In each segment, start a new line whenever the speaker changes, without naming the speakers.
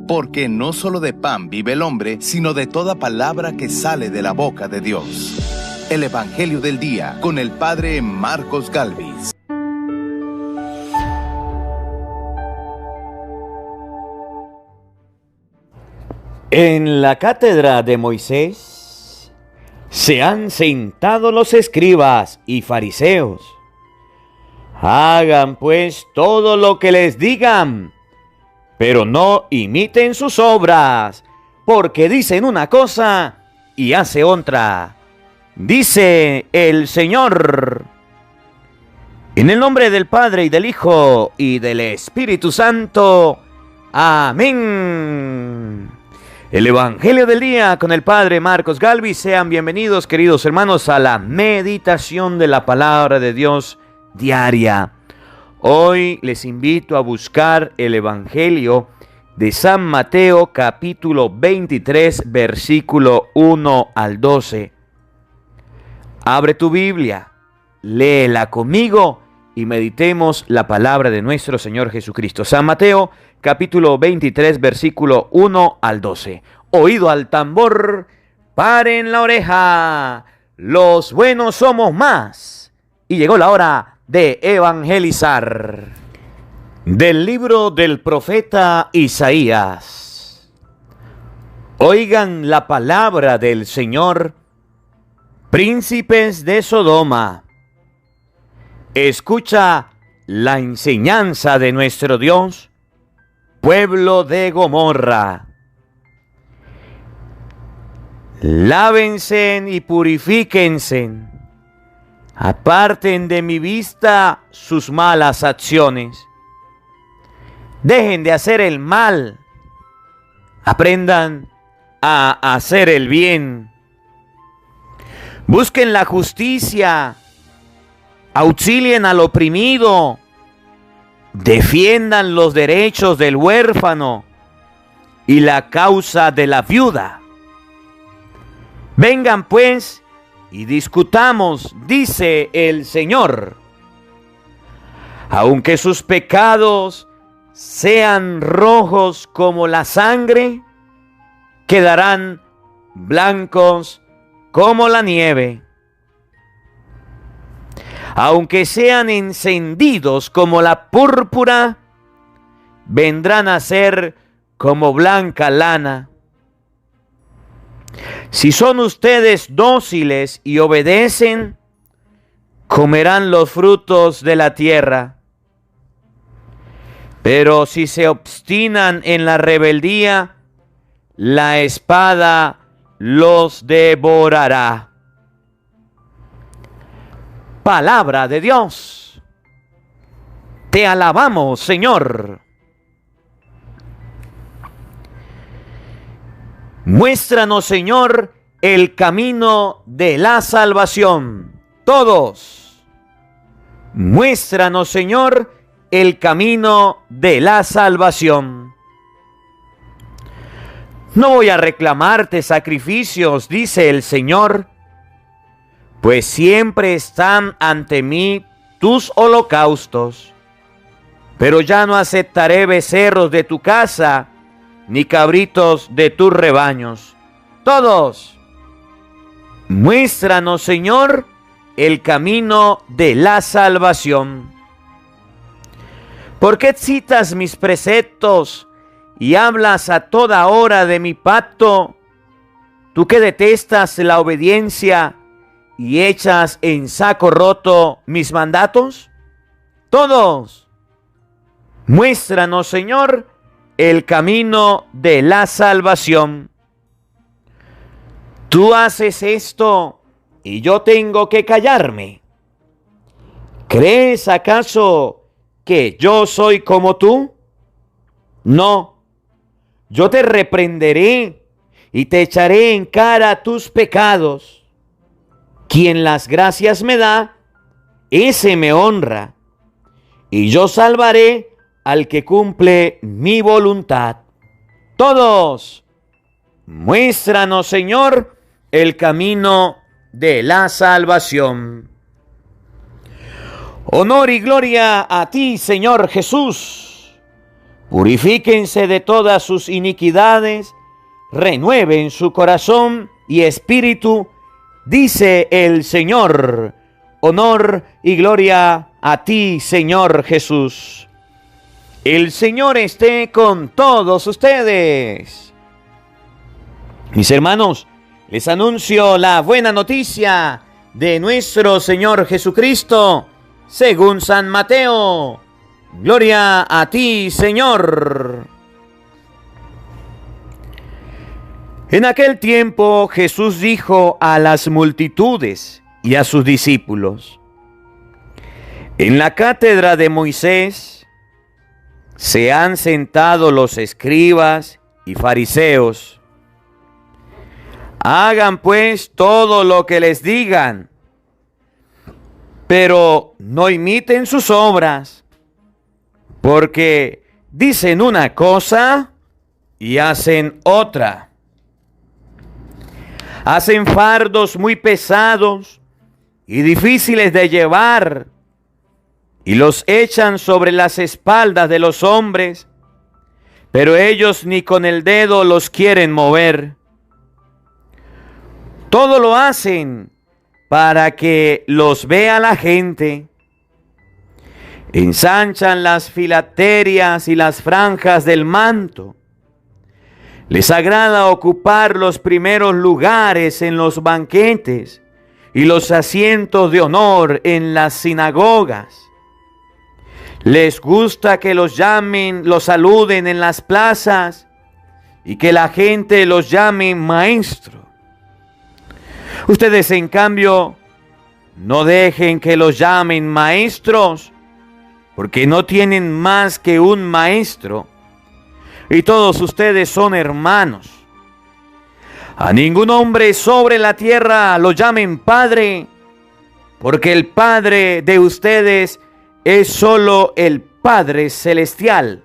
porque no solo de pan vive el hombre, sino de toda palabra que sale de la boca de Dios. El Evangelio del Día, con el Padre Marcos Galvis.
En la cátedra de Moisés se han sentado los escribas y fariseos. Hagan pues todo lo que les digan, pero no imiten sus obras, porque dicen una cosa y hacen otra. Dice el Señor. En el nombre del Padre y del Hijo y del Espíritu Santo. Amén. El Evangelio del Día con el Padre Marcos Galvis. Sean bienvenidos, queridos hermanos, a la meditación de la Palabra de Dios diaria. Hoy les invito a buscar el Evangelio de San Mateo, capítulo 23, versículo 1 al 12. Abre tu Biblia, léela conmigo y meditemos la palabra de nuestro Señor Jesucristo. San Mateo, capítulo 23, versículo 1 al 12. Oído al tambor, paren la oreja, los buenos somos más. Y llegó la hora de evangelizar. Del libro del profeta Isaías. Oigan la palabra del Señor, príncipes de Sodoma. Escucha la enseñanza de nuestro Dios, pueblo de Gomorra. Lávense y purifíquense, aparten de mi vista sus malas acciones. Dejen de hacer el mal, aprendan a hacer el bien. Busquen la justicia, auxilien al oprimido, defiendan los derechos del huérfano y la causa de la viuda. Vengan pues y discutamos, dice el Señor. Aunque sus pecados sean rojos como la sangre, quedarán blancos como la nieve. Aunque sean encendidos como la púrpura, vendrán a ser como blanca lana. Si son ustedes dóciles y obedecen, comerán los frutos de la tierra. Pero si se obstinan en la rebeldía, la espada los devorará. Palabra de Dios. Te alabamos, Señor. Muéstranos, Señor, el camino de la salvación. Todos. Muéstranos, Señor, el camino de la salvación. No voy a reclamarte sacrificios, dice el Señor, pues siempre están ante mí tus holocaustos. Pero ya no aceptaré becerros de tu casa, ni cabritos de tus rebaños. Todos. Muéstranos, Señor, el camino de la salvación. ¿Por qué excitas mis preceptos y hablas a toda hora de mi pacto? Tú que detestas la obediencia y echas en saco roto mis mandatos. Todos. Muéstranos, Señor, el camino de la salvación. Tú haces esto y yo tengo que callarme. ¿Crees acaso que yo soy como tú? No, yo te reprenderé y te echaré en cara tus pecados. Quien las gracias me da, ese me honra, y yo salvaré al que cumple mi voluntad. Todos, muéstranos, Señor, el camino de la salvación. Honor y gloria a ti, Señor Jesús. Purifíquense de todas sus iniquidades, renueven su corazón y espíritu, dice el Señor. Honor y gloria a ti, Señor Jesús. El Señor esté con todos ustedes. Mis hermanos, les anuncio la buena noticia de nuestro Señor Jesucristo, según San Mateo. Gloria a ti, Señor. En aquel tiempo Jesús dijo a las multitudes y a sus discípulos: en la cátedra de Moisés se han sentado los escribas y fariseos. Hagan pues todo lo que les digan, pero no imiten sus obras, porque dicen una cosa y hacen otra. Hacen fardos muy pesados y difíciles de llevar, y los echan sobre las espaldas de los hombres, pero ellos ni con el dedo los quieren mover. Todo lo hacen para que los vea la gente. Ensanchan las filaterias y las franjas del manto. Les agrada ocupar los primeros lugares en los banquetes y los asientos de honor en las sinagogas. Les gusta que los llamen, los saluden en las plazas y que la gente los llame maestro. Ustedes, en cambio, no dejen que los llamen maestros, porque no tienen más que un maestro, y todos ustedes son hermanos. A ningún hombre sobre la tierra lo llamen Padre, porque el Padre de ustedes es solo el Padre Celestial.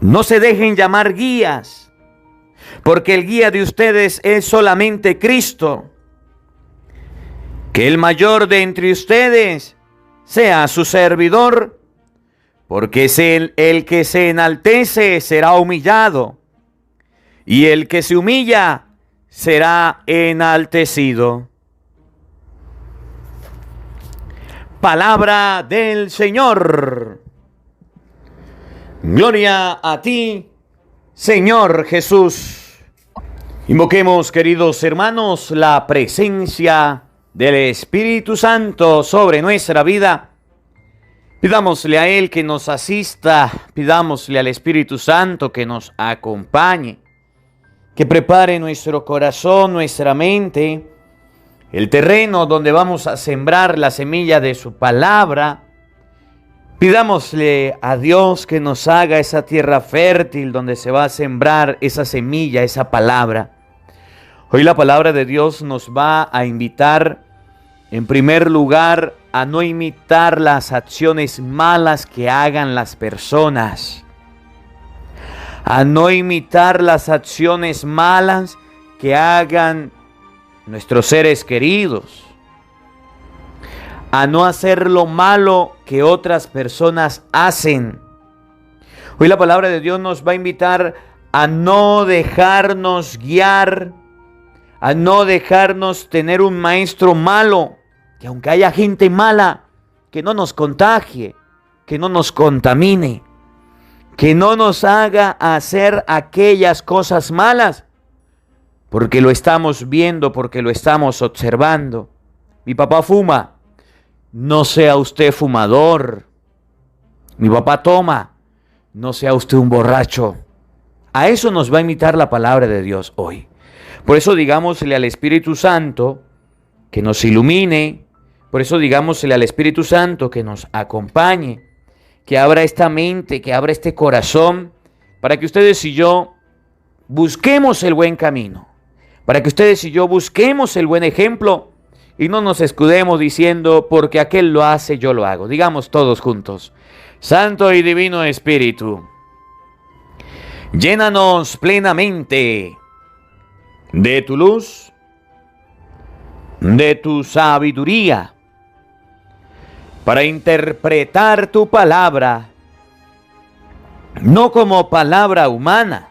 No se dejen llamar guías, porque el guía de ustedes es solamente Cristo. Que el mayor de entre ustedes sea su servidor, porque el que se enaltece será humillado, y el que se humilla será enaltecido. Palabra del Señor. Gloria a ti, Señor Jesús. Invoquemos, queridos hermanos, la presencia del Espíritu Santo sobre nuestra vida. Pidámosle a Él que nos asista, pidámosle al Espíritu Santo que nos acompañe, que prepare nuestro corazón, nuestra mente, el terreno donde vamos a sembrar la semilla de su palabra. Pidámosle a Dios que nos haga esa tierra fértil donde se va a sembrar esa semilla, esa palabra. Hoy la palabra de Dios nos va a invitar, en primer lugar, a no imitar las acciones malas que hagan las personas. A no imitar las acciones malas que hagan nuestros seres queridos. A no hacer lo malo que otras personas hacen. Hoy la palabra de Dios nos va a invitar a no dejarnos guiar, a no dejarnos tener un maestro malo, que aunque haya gente mala, que no nos contagie, que no nos contamine, que no nos haga hacer aquellas cosas malas, porque lo estamos viendo, porque lo estamos observando. Mi papá fuma, no sea usted fumador. Mi papá toma, no sea usted un borracho. A eso nos va a invitar la palabra de Dios hoy. Por eso digámosle al Espíritu Santo que nos ilumine. Por eso digámosle al Espíritu Santo que nos acompañe, que abra esta mente, que abra este corazón, para que ustedes y yo busquemos el buen camino, para que ustedes y yo busquemos el buen ejemplo y no nos escudemos diciendo, porque aquel lo hace, yo lo hago. Digamos todos juntos: Santo y Divino Espíritu, llénanos plenamente de tu luz, de tu sabiduría, para interpretar tu palabra no como palabra humana,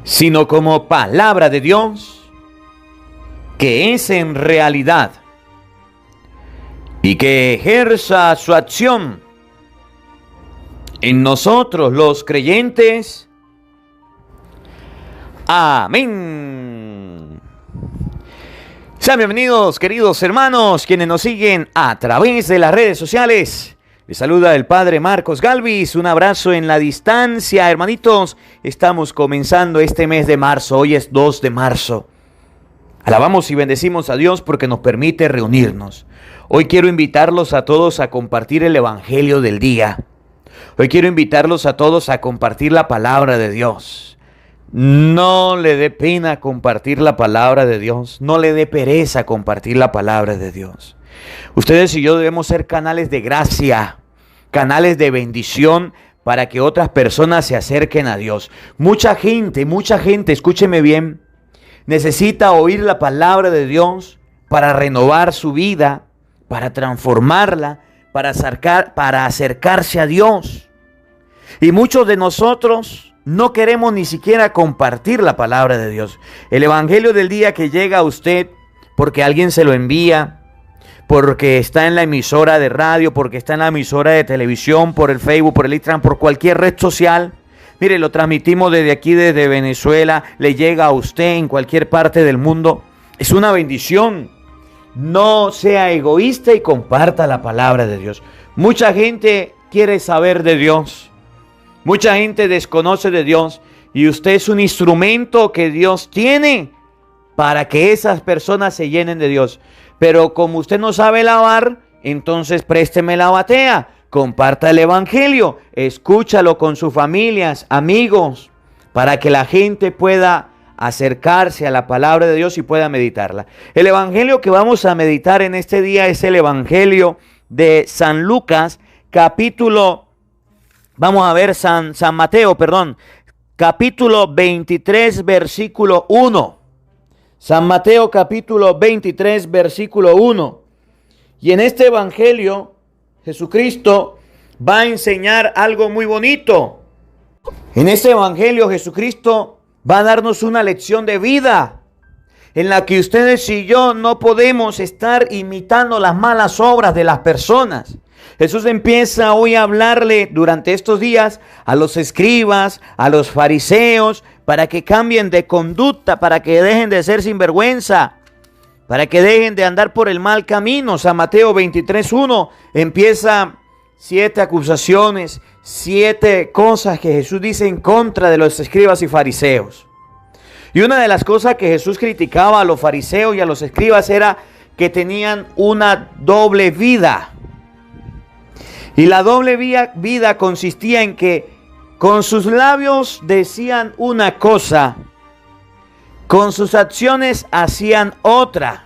sino como palabra de Dios, que es en realidad, y que ejerza su acción en nosotros los creyentes. Amén. Sean bienvenidos, queridos hermanos, quienes nos siguen a través de las redes sociales. Les saluda el Padre Marcos Galvis. Un abrazo en la distancia, hermanitos. Estamos comenzando este mes de marzo. Hoy es 2 de marzo. Alabamos y bendecimos a Dios porque nos permite reunirnos. Hoy quiero invitarlos a todos a compartir el Evangelio del día. Hoy quiero invitarlos a todos a compartir la palabra de Dios. No le dé pena compartir la palabra de Dios. No le dé pereza compartir la palabra de Dios. Ustedes y yo debemos ser canales de gracia, canales de bendición para que otras personas se acerquen a Dios. Mucha gente, escúcheme bien, necesita oír la palabra de Dios para renovar su vida, para transformarla, para acercarse a Dios. Y muchos de nosotros no queremos ni siquiera compartir la palabra de Dios. El Evangelio del día que llega a usted porque alguien se lo envía, porque está en la emisora de radio, porque está en la emisora de televisión, por el Facebook, por el Instagram, por cualquier red social. Mire, lo transmitimos desde aquí, desde Venezuela, le llega a usted en cualquier parte del mundo. Es una bendición. No sea egoísta y comparta la palabra de Dios. Mucha gente quiere saber de Dios. Mucha gente desconoce de Dios y usted es un instrumento que Dios tiene para que esas personas se llenen de Dios. Pero como usted no sabe lavar, entonces présteme la batea, comparta el Evangelio, escúchalo con sus familias, amigos, para que la gente pueda acercarse a la palabra de Dios y pueda meditarla. El Evangelio que vamos a meditar en este día es el Evangelio de San Lucas, San Mateo, capítulo 23, versículo 1. San Mateo, capítulo 23, versículo 1. Y en este evangelio, Jesucristo va a enseñar algo muy bonito. En este evangelio, Jesucristo va a darnos una lección de vida, en la que ustedes y yo no podemos estar imitando las malas obras de las personas. Jesús empieza hoy a hablarle durante estos días a los escribas, a los fariseos, para que cambien de conducta, para que dejen de ser sinvergüenza, para que dejen de andar por el mal camino. San Mateo 23:1 empieza 7 acusaciones, 7 cosas que Jesús dice en contra de los escribas y fariseos. Y una de las cosas que Jesús criticaba a los fariseos y a los escribas era que tenían una doble vida. Y la doble vida consistía en que con sus labios decían una cosa, con sus acciones hacían otra.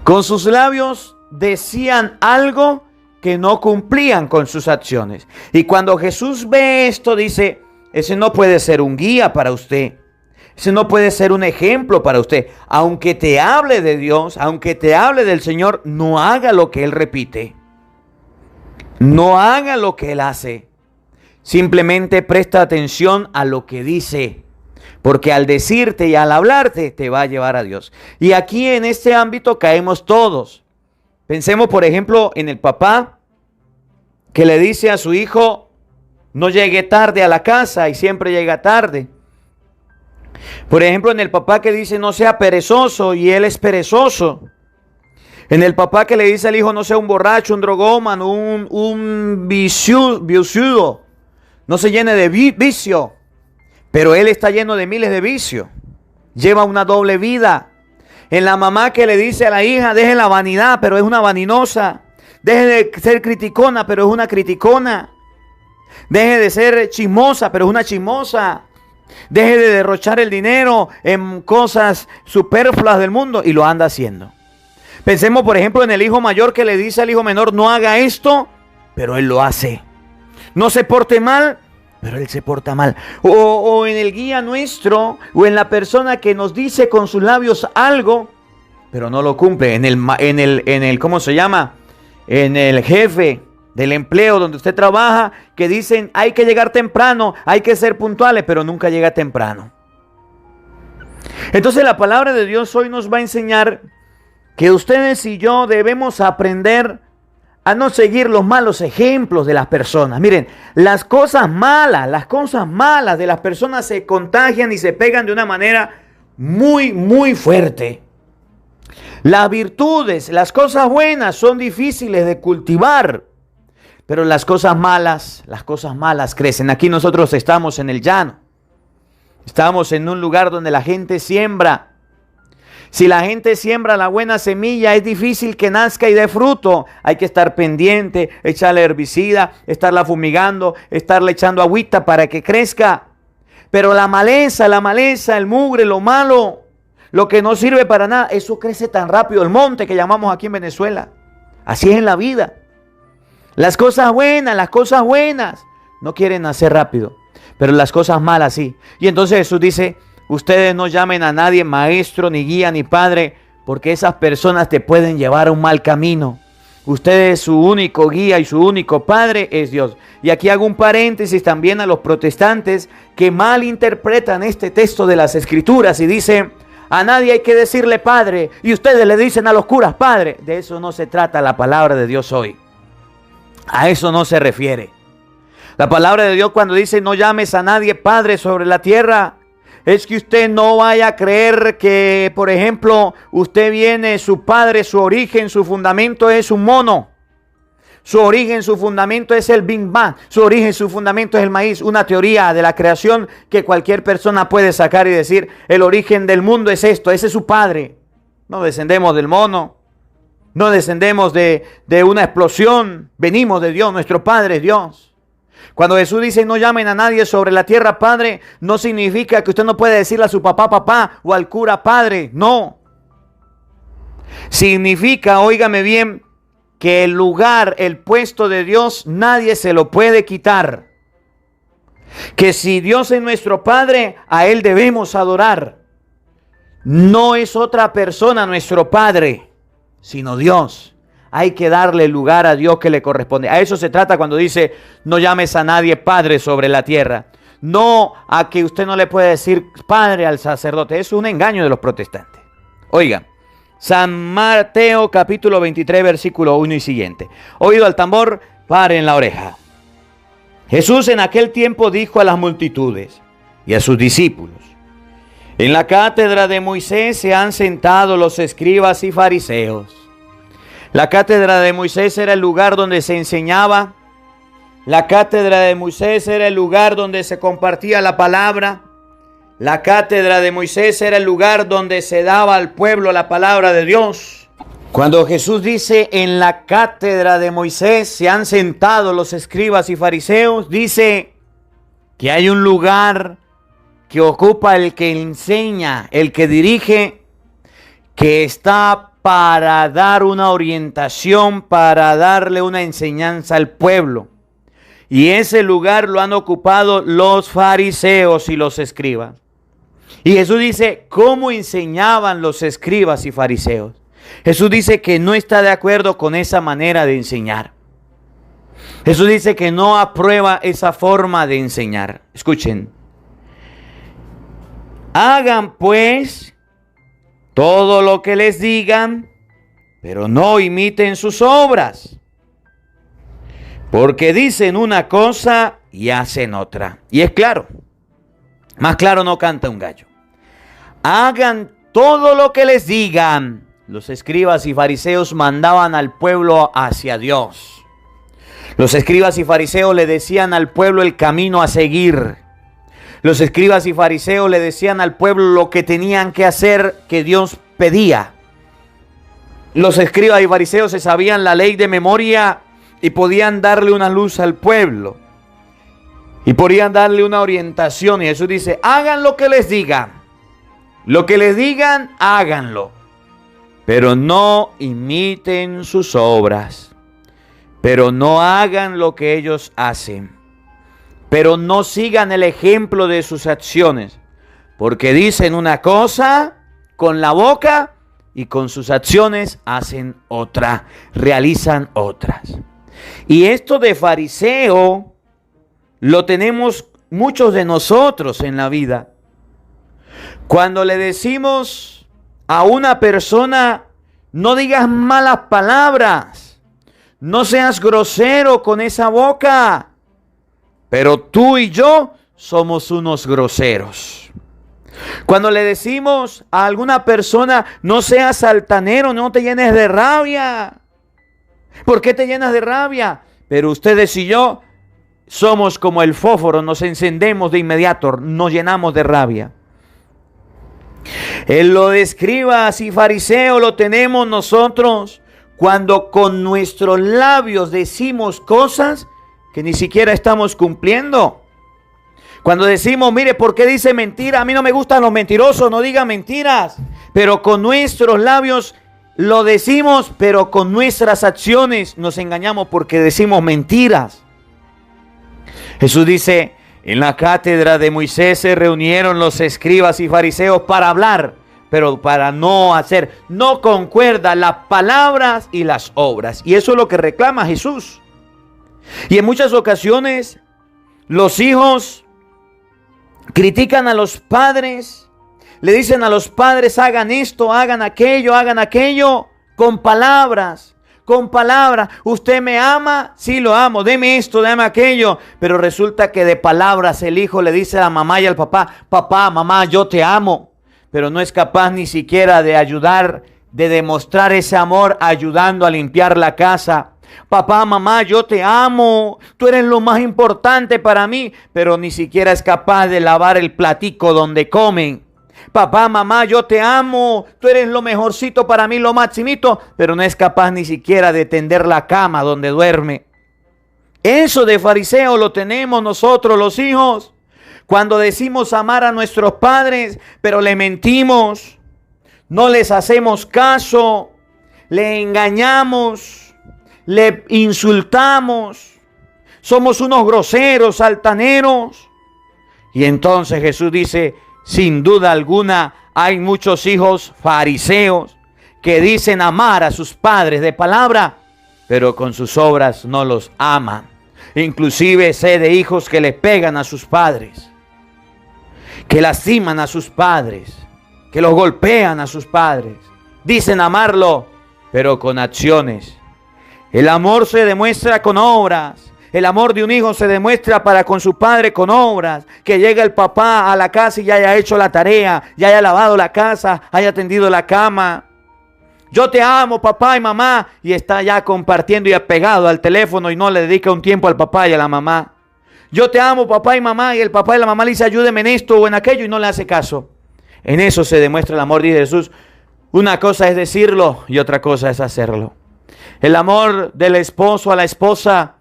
Con sus labios decían algo que no cumplían con sus acciones. Y cuando Jesús ve esto, dice, ese no puede ser un guía para usted. Ese no puede ser un ejemplo para usted. Aunque te hable de Dios, aunque te hable del Señor, no haga lo que Él repite. No haga lo que Él hace. Simplemente presta atención a lo que dice. Porque al decirte y al hablarte te va a llevar a Dios. Y aquí en este ámbito caemos todos. Pensemos por ejemplo en el papá que le dice a su hijo, no llegue tarde a la casa y siempre llega tarde. Por ejemplo en el papá que dice no sea perezoso y él es perezoso. En el papá que le dice al hijo no sea un borracho, un drogómano, un vicioso, no se llene de vicio, pero él está lleno de miles de vicios, lleva una doble vida. En la mamá que le dice a la hija deje la vanidad, pero es una vaninosa, deje de ser criticona, pero es una criticona, deje de ser chismosa, pero es una chismosa, deje de derrochar el dinero en cosas superfluas del mundo y lo anda haciendo. Pensemos por ejemplo en el hijo mayor que le dice al hijo menor no haga esto, pero él lo hace. No se porte mal, pero él se porta mal. O en el guía nuestro, o en la persona que nos dice con sus labios algo, pero no lo cumple. En el ¿cómo se llama? En el jefe, del empleo donde usted trabaja, que dicen hay que llegar temprano, hay que ser puntuales, pero nunca llega temprano. Entonces la palabra de Dios hoy nos va a enseñar que ustedes y yo debemos aprender a no seguir los malos ejemplos de las personas. Miren, las cosas malas de las personas se contagian y se pegan de una manera muy, muy fuerte. Las virtudes, las cosas buenas son difíciles de cultivar, pero las cosas malas crecen. Aquí nosotros estamos en el llano. Estamos en un lugar donde la gente siembra. Si la gente siembra la buena semilla, es difícil que nazca y dé fruto. Hay que estar pendiente, echarle herbicida, estarla fumigando, estarle echando agüita para que crezca. Pero la maleza, el mugre, lo malo, lo que no sirve para nada, eso crece tan rápido. El monte que llamamos aquí en Venezuela. Así es en la vida. Las cosas buenas no quieren nacer rápido, pero las cosas malas sí. Y entonces Jesús dice: ustedes no llamen a nadie maestro, ni guía, ni padre, porque esas personas te pueden llevar a un mal camino. Ustedes, su único guía y su único padre es Dios. Y aquí hago un paréntesis también a los protestantes que malinterpretan este texto de las Escrituras y dicen: a nadie hay que decirle padre, y ustedes le dicen a los curas padre. De eso no se trata la palabra de Dios hoy. A eso no se refiere. La palabra de Dios cuando dice no llames a nadie padre sobre la tierra, es que usted no vaya a creer que, por ejemplo, usted viene, su padre, su origen, su fundamento es un mono. Su origen, su fundamento es el Big Bang. Su origen, su fundamento es el maíz. Una teoría de la creación que cualquier persona puede sacar y decir, el origen del mundo es esto, ese es su padre. No descendemos del mono. No descendemos de una explosión. Venimos de Dios, nuestro Padre es Dios. Cuando Jesús dice no llamen a nadie sobre la tierra padre, no significa que usted no puede decirle a su papá o al cura padre. No. Significa, óigame bien, que el lugar, el puesto de Dios, nadie se lo puede quitar. Que si Dios es nuestro Padre, a Él debemos adorar. No es otra persona nuestro Padre, sino Dios. Hay que darle el lugar a Dios que le corresponde. A eso se trata cuando dice no llames a nadie padre sobre la tierra. No a que usted no le puede decir padre al sacerdote. Eso es un engaño de los protestantes. Oiga, San Mateo capítulo 23 versículo 1 y siguiente. Oído al tambor, paren la oreja. Jesús en aquel tiempo dijo a las multitudes y a sus discípulos: en la cátedra de Moisés se han sentado los escribas y fariseos. La cátedra de Moisés era el lugar donde se enseñaba. La cátedra de Moisés era el lugar donde se compartía la palabra. La cátedra de Moisés era el lugar donde se daba al pueblo la palabra de Dios. Cuando Jesús dice en la cátedra de Moisés se han sentado los escribas y fariseos, dice que hay un lugar que ocupa el que enseña, el que dirige, que está para dar una orientación, para darle una enseñanza al pueblo. Y ese lugar lo han ocupado los fariseos y los escribas. Y Jesús dice, ¿cómo enseñaban los escribas y fariseos? Jesús dice que no está de acuerdo con esa manera de enseñar. Jesús dice que no aprueba esa forma de enseñar. Escuchen. Hagan pues todo lo que les digan, pero no imiten sus obras, porque dicen una cosa y hacen otra. Y es claro, más claro no canta un gallo. Hagan todo lo que les digan. Los escribas y fariseos mandaban al pueblo hacia Dios. Los escribas y fariseos le decían al pueblo el camino a seguir. Los escribas y fariseos le decían al pueblo lo que tenían que hacer, que Dios pedía. Los escribas y fariseos se sabían la ley de memoria y podían darle una luz al pueblo. Y podían darle una orientación. Y Jesús dice, hagan lo que les digan. Lo que les digan, háganlo. Pero no imiten sus obras. Pero no hagan lo que ellos hacen. Pero no sigan el ejemplo de sus acciones, porque dicen una cosa con la boca y con sus acciones hacen otra, realizan otras. Y esto de fariseo lo tenemos muchos de nosotros en la vida. Cuando le decimos a una persona, no digas malas palabras, no seas grosero con esa boca, pero tú y yo somos unos groseros. Cuando le decimos a alguna persona, no seas altanero, no te llenes de rabia. ¿Por qué te llenas de rabia? Pero ustedes y yo somos como el fósforo, nos encendemos de inmediato, nos llenamos de rabia. Él lo describa así, fariseo, lo tenemos nosotros cuando con nuestros labios decimos cosas que ni siquiera estamos cumpliendo. Cuando decimos, mire, ¿por qué dice mentira? A mí no me gustan los mentirosos, no diga mentiras. Pero con nuestros labios lo decimos, pero con nuestras acciones nos engañamos porque decimos mentiras. Jesús dice, en la cátedra de Moisés se reunieron los escribas y fariseos para hablar, pero para no hacer, no concuerda las palabras y las obras. Y eso es lo que reclama Jesús. Y en muchas ocasiones los hijos critican a los padres, le dicen a los padres, hagan esto, hagan aquello, con palabras. Usted me ama, sí lo amo, deme esto, deme aquello. Pero resulta que de palabras el hijo le dice a la mamá y al papá, papá, mamá, yo te amo. Pero no es capaz ni siquiera de ayudar, de demostrar ese amor ayudando a limpiar la casa. Papá, mamá, yo te amo, tú eres lo más importante para mí, pero ni siquiera es capaz de lavar el platico donde comen. Papá, mamá, yo te amo, tú eres lo mejorcito para mí, lo maximito, pero no es capaz ni siquiera de tender la cama donde duerme. Eso de fariseo lo tenemos nosotros los hijos. Cuando decimos amar a nuestros padres, pero le mentimos, no les hacemos caso, le engañamos, le insultamos, somos unos groseros, altaneros. Y entonces Jesús dice, sin duda alguna hay muchos hijos fariseos que dicen amar a sus padres de palabra, pero con sus obras no los aman. Inclusive sé de hijos que le pegan a sus padres, que lastiman a sus padres, que los golpean a sus padres. Dicen amarlo, pero con acciones. El amor se demuestra con obras. El amor de un hijo se demuestra para con su padre con obras. Que llegue el papá a la casa y ya haya hecho la tarea, ya haya lavado la casa, haya tendido la cama. Yo te amo, papá y mamá. Y está ya compartiendo y apegado al teléfono y no le dedica un tiempo al papá y a la mamá. Yo te amo, papá y mamá. Y el papá y la mamá le dice, ayúdeme en esto o en aquello, y no le hace caso. En eso se demuestra el amor, dice Jesús. Una cosa es decirlo y otra cosa es hacerlo. El amor del esposo a la esposa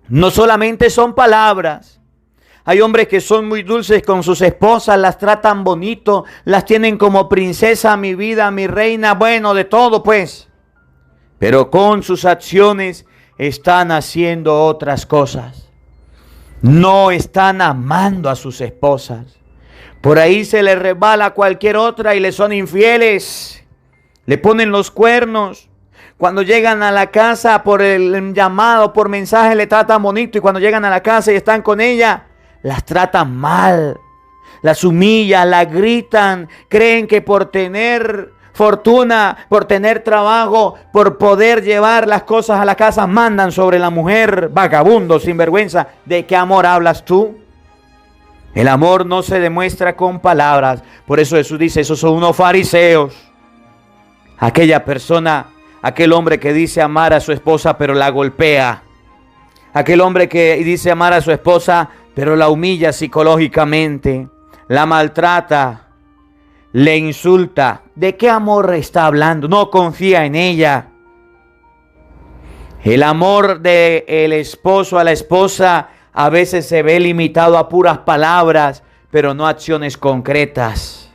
no solamente son palabras. Hay hombres que son muy dulces con sus esposas, las tratan bonito, las tienen como princesa, mi vida, mi reina, bueno, de todo pues. Pero con sus acciones están haciendo otras cosas. No están amando a sus esposas. Por ahí se les resbala a cualquier otra y le son infieles. Le ponen los cuernos. Cuando llegan a la casa por el llamado, por mensaje, le tratan bonito. Y cuando llegan a la casa y están con ella, las tratan mal. Las humillan, las gritan. Creen que por tener fortuna, por tener trabajo, por poder llevar las cosas a la casa, mandan sobre la mujer. Vagabundo, sinvergüenza. ¿De qué amor hablas tú? El amor no se demuestra con palabras. Por eso Jesús dice, esos son unos fariseos. Aquella persona, aquel hombre que dice amar a su esposa pero la golpea. Aquel hombre que dice amar a su esposa pero la humilla psicológicamente, la maltrata, le insulta. ¿De qué amor está hablando? No confía en ella. El amor del esposo a la esposa a veces se ve limitado a puras palabras, pero no acciones concretas.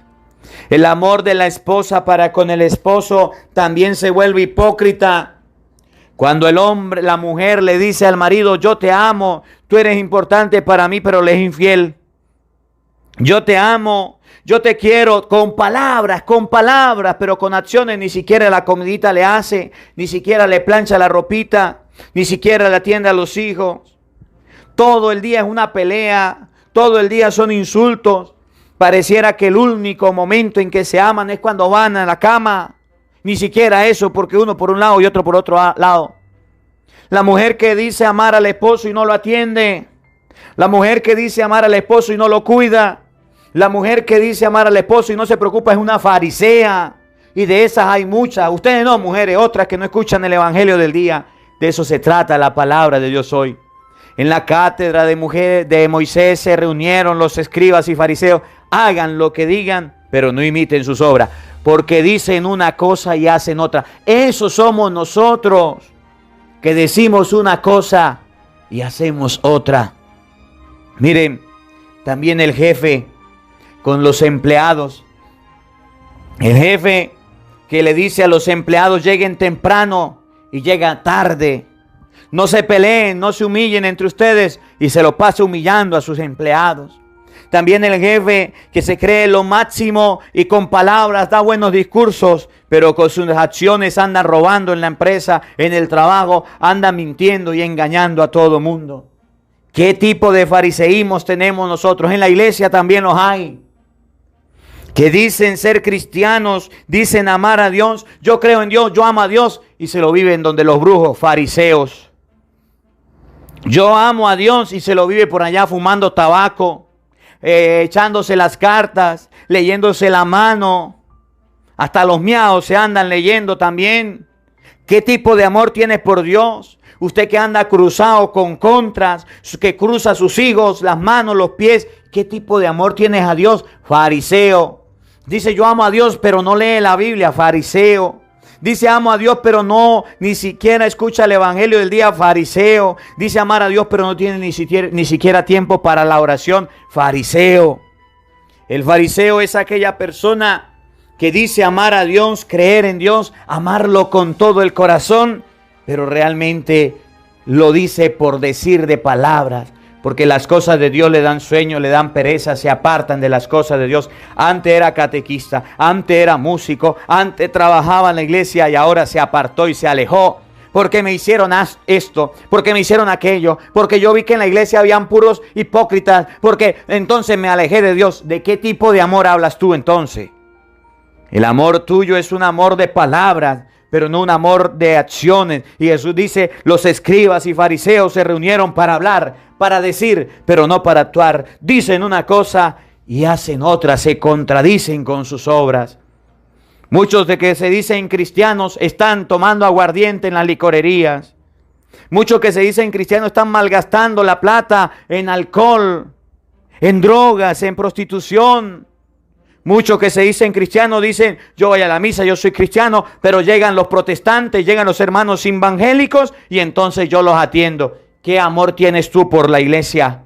El amor de la esposa para con el esposo también se vuelve hipócrita. Cuando el hombre, la mujer le dice al marido, yo te amo, tú eres importante para mí, pero le es infiel. Yo te amo, yo te quiero, con palabras, pero con acciones. Ni siquiera la comidita le hace, ni siquiera le plancha la ropita, ni siquiera le atiende a los hijos. Todo el día es una pelea, todo el día son insultos. Pareciera que el único momento en que se aman es cuando van a la cama. Ni siquiera eso, porque uno por un lado y otro por otro lado. La mujer que dice amar al esposo y no lo atiende. La mujer que dice amar al esposo y no lo cuida. La mujer que dice amar al esposo y no se preocupa es una farisea. Y de esas hay muchas. Ustedes no, mujeres, otras que no escuchan el evangelio del día. De eso se trata la palabra de Dios hoy. En la cátedra de mujeres de Moisés se reunieron los escribas y fariseos. Hagan lo que digan, pero no imiten sus obras. Porque dicen una cosa y hacen otra. Eso somos nosotros, que decimos una cosa y hacemos otra. Miren, también el jefe con los empleados. El jefe que le dice a los empleados lleguen temprano y llegan tarde. No se peleen, no se humillen entre ustedes, y se lo pasa humillando a sus empleados. También el jefe que se cree lo máximo y con palabras da buenos discursos, pero con sus acciones anda robando en la empresa, en el trabajo, anda mintiendo y engañando a todo mundo. ¿Qué tipo de fariseísmos tenemos nosotros? En la iglesia también los hay. Que dicen ser cristianos, dicen amar a Dios. Yo creo en Dios, yo amo a Dios, y se lo viven donde los brujos, fariseos. Yo amo a Dios y se lo vive por allá fumando tabaco, echándose las cartas, leyéndose la mano. Hasta los miaos se andan leyendo también. ¿Qué tipo de amor tienes por Dios? Usted que anda cruzado con contras, que cruza a sus hijos, las manos, los pies. ¿Qué tipo de amor tienes a Dios? Fariseo. Dice yo amo a Dios, pero no lee la Biblia. Fariseo. Dice amo a Dios, pero no, ni siquiera escucha el evangelio del día. Fariseo. Dice amar a Dios, pero no tiene ni siquiera tiempo para la oración. Fariseo. El fariseo es aquella persona que dice amar a Dios, creer en Dios, amarlo con todo el corazón, pero realmente lo dice por decir de palabras, porque las cosas de Dios le dan sueño, le dan pereza, se apartan de las cosas de Dios. Antes era catequista, antes era músico, antes trabajaba en la iglesia y ahora se apartó y se alejó. Porque me hicieron esto, porque me hicieron aquello, porque yo vi que en la iglesia habían puros hipócritas, porque entonces me alejé de Dios. ¿De qué tipo de amor hablas tú entonces? El amor tuyo es un amor de palabras, pero no un amor de acciones. Y Jesús dice, los escribas y fariseos se reunieron para hablar, para decir, pero no para actuar. Dicen una cosa y hacen otra, se contradicen con sus obras. Muchos de que se dicen cristianos están tomando aguardiente en las licorerías. Muchos que se dicen cristianos están malgastando la plata en alcohol, en drogas, en prostitución. Muchos que se dicen cristianos dicen, yo voy a la misa, yo soy cristiano, pero llegan los protestantes, llegan los hermanos evangélicos y entonces yo los atiendo. ¿Qué amor tienes tú por la iglesia?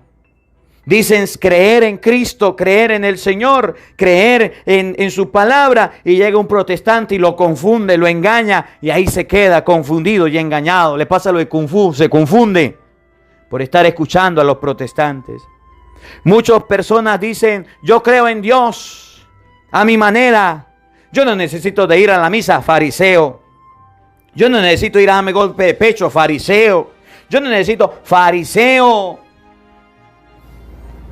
Dicen creer en Cristo, creer en el Señor, creer en su palabra, y llega un protestante y lo confunde, lo engaña, y ahí se queda confundido y engañado. Le pasa lo de Kung Fu, se confunde por estar escuchando a los protestantes. Muchas personas dicen, yo creo en Dios a mi manera. Yo no necesito de ir a la misa, fariseo. Yo no necesito ir a darme golpe de pecho, fariseo. Yo no necesito, fariseo.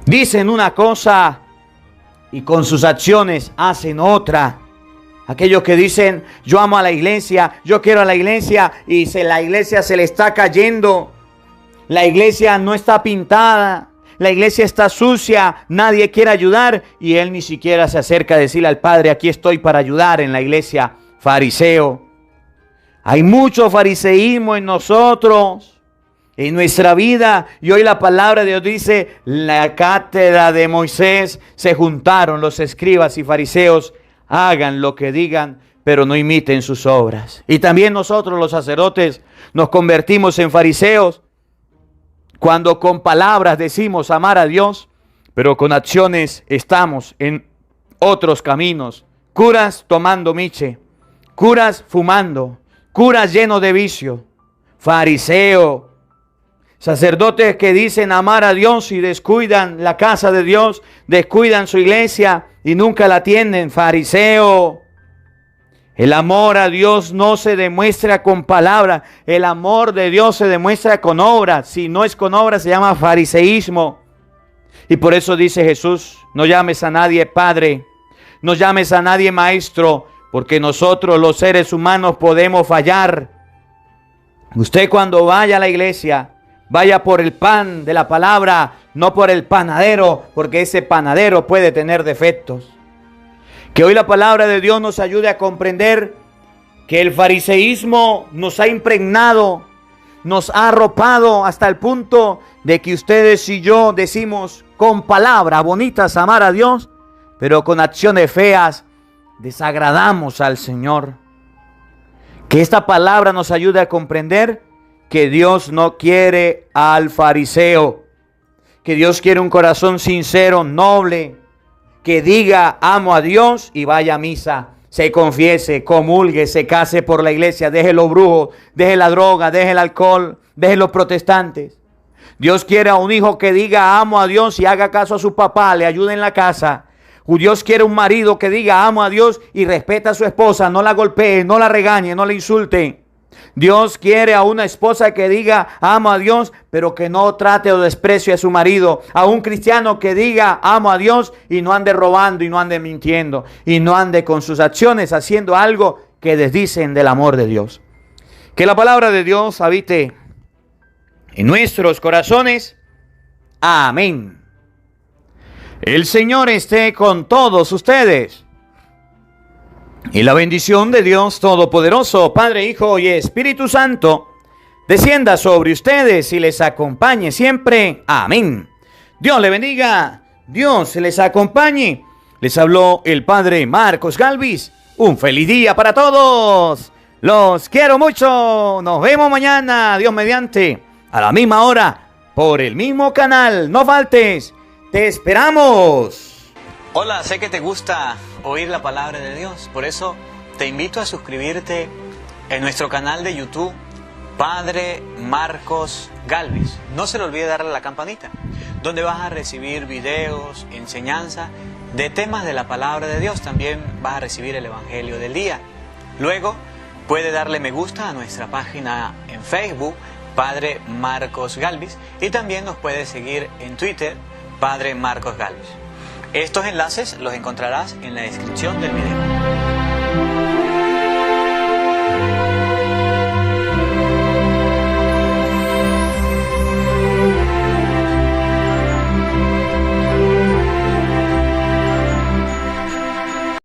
Dicen una cosa y con sus acciones hacen otra. Aquellos que dicen, yo amo a la iglesia, yo quiero a la iglesia, y la iglesia se le está cayendo. La iglesia no está pintada. La iglesia está sucia, nadie quiere ayudar, y él ni siquiera se acerca a decirle al Padre, aquí estoy para ayudar en la iglesia. Fariseo. Hay mucho fariseísmo en nosotros, en nuestra vida, y hoy la palabra de Dios dice, la cátedra de Moisés se juntaron los escribas y fariseos, hagan lo que digan, pero no imiten sus obras. Y también nosotros los sacerdotes nos convertimos en fariseos, cuando con palabras decimos amar a Dios, pero con acciones estamos en otros caminos. Curas tomando miche, curas fumando, curas llenos de vicio, fariseo. Sacerdotes que dicen amar a Dios y descuidan la casa de Dios, descuidan su iglesia y nunca la atienden, fariseo. El amor a Dios no se demuestra con palabras, el amor de Dios se demuestra con obras. Si no es con obras se llama fariseísmo. Y por eso dice Jesús, no llames a nadie Padre, no llames a nadie Maestro, porque nosotros los seres humanos podemos fallar. Usted cuando vaya a la iglesia, vaya por el pan de la palabra, no por el panadero, porque ese panadero puede tener defectos. Que hoy la palabra de Dios nos ayude a comprender que el fariseísmo nos ha impregnado, nos ha arropado hasta el punto de que ustedes y yo decimos con palabras bonitas amar a Dios, pero con acciones feas desagradamos al Señor. Que esta palabra nos ayude a comprender que Dios no quiere al fariseo, que Dios quiere un corazón sincero, noble, que diga amo a Dios y vaya a misa, se confiese, comulgue, se case por la iglesia, deje los brujos, deje la droga, deje el alcohol, deje los protestantes. Dios quiere a un hijo que diga amo a Dios y haga caso a su papá, le ayude en la casa. Dios quiere un marido que diga amo a Dios y respeta a su esposa, no la golpee, no la regañe, no la insulte. Dios quiere a una esposa que diga amo a Dios, pero que no trate o desprecie a su marido. A un cristiano que diga amo a Dios y no ande robando y no ande mintiendo y no ande con sus acciones haciendo algo que desdicen del amor de Dios. Que la palabra de Dios habite en nuestros corazones. Amén. El Señor esté con todos ustedes. Y la bendición de Dios Todopoderoso, Padre, Hijo y Espíritu Santo, descienda sobre ustedes y les acompañe siempre. Amén. Dios le bendiga, Dios les acompañe. Les habló el Padre Marcos Galvis. Un feliz día para todos. Los quiero mucho. Nos vemos mañana, Dios mediante, a la misma hora, por el mismo canal. No faltes. ¡Te esperamos!
Hola, sé que te gusta oír la palabra de Dios, por eso te invito a suscribirte en nuestro canal de YouTube, Padre Marcos Galvis. No se le olvide darle a la campanita, donde vas a recibir videos, enseñanza de temas de la palabra de Dios. También vas a recibir el Evangelio del día. Luego puede darle me gusta a nuestra página en Facebook, Padre Marcos Galvis, y también nos puede seguir en Twitter, Padre Marcos Galvis. Estos enlaces los encontrarás en la descripción del video.